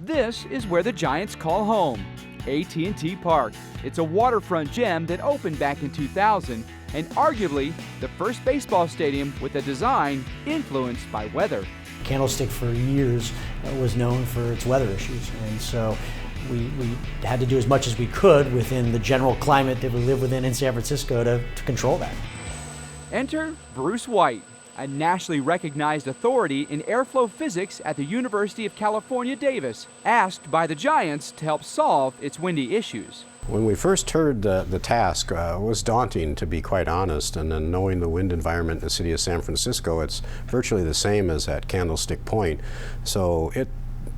This is where the Giants call home, AT&T Park. It's a waterfront gem that opened back in 2000 and arguably the first baseball stadium with a design influenced by weather. Candlestick for years was known for its weather issues, and so we had to do as much as we could within the general climate that we live within in San Francisco to control that. Enter Bruce White, a nationally recognized authority in airflow physics at the University of California, Davis, asked by the Giants to help solve its windy issues. When we first heard the task, it was daunting, to be quite honest, and then knowing the wind environment in the city of San Francisco, it's virtually the same as at Candlestick Point. So it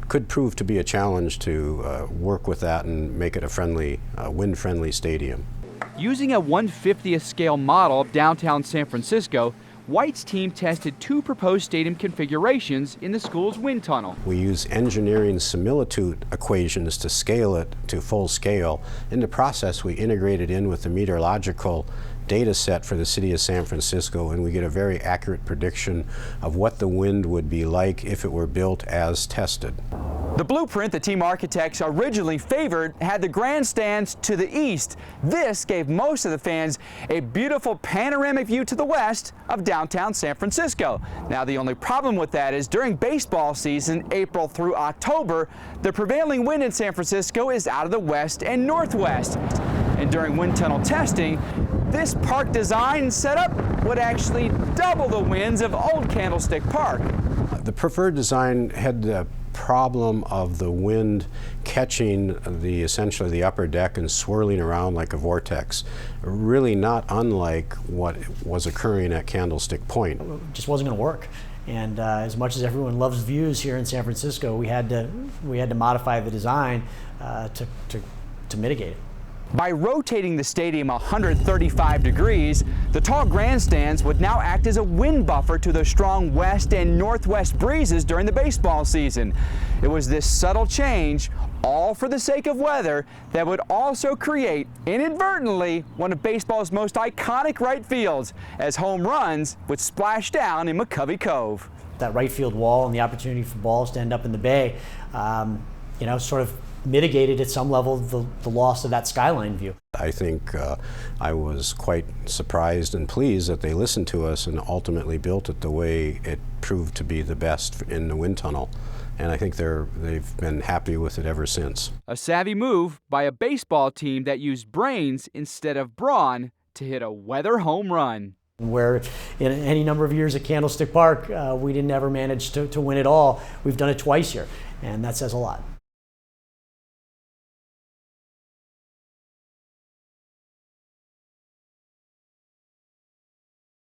could prove to be a challenge to work with that and make it a friendly, wind-friendly stadium. Using a 1/50th scale model of downtown San Francisco, White's team tested two proposed stadium configurations in the school's wind tunnel. We use engineering similitude equations to scale it to full scale. In the process, we integrated in with the meteorological data set for the city of San Francisco, and we get a very accurate prediction of what the wind would be like if it were built as tested. The blueprint the team architects originally favored had the grandstands to the east. This gave most of the fans a beautiful panoramic view to the west of downtown San Francisco. Now, the only problem with that is during baseball season, April through October, the prevailing wind in San Francisco is out of the west and northwest. And during wind tunnel testing, this park design setup would actually double the winds of old Candlestick Park. The preferred design had the problem of the wind catching essentially the upper deck and swirling around like a vortex, really not unlike what was occurring at Candlestick Point. It just wasn't going to work. And as much as everyone loves views here in San Francisco, we had to modify the design to mitigate it. By rotating the stadium 135 degrees, the tall grandstands would now act as a wind buffer to the strong west and northwest breezes during the baseball season. It was this subtle change, all for the sake of weather, that would also create, inadvertently, one of baseball's most iconic right fields, as home runs would splash down in McCovey Cove. That right field wall and the opportunity for balls to end up in the bay, sort of mitigated at some level the loss of that skyline view. I think I was quite surprised and pleased that they listened to us and ultimately built it the way it proved to be the best in the wind tunnel. And I think they've been happy with it ever since. A savvy move by a baseball team that used brains instead of brawn to hit a weather home run. Where in any number of years at Candlestick Park, we didn't ever manage to win it all. We've done it twice here, and that says a lot.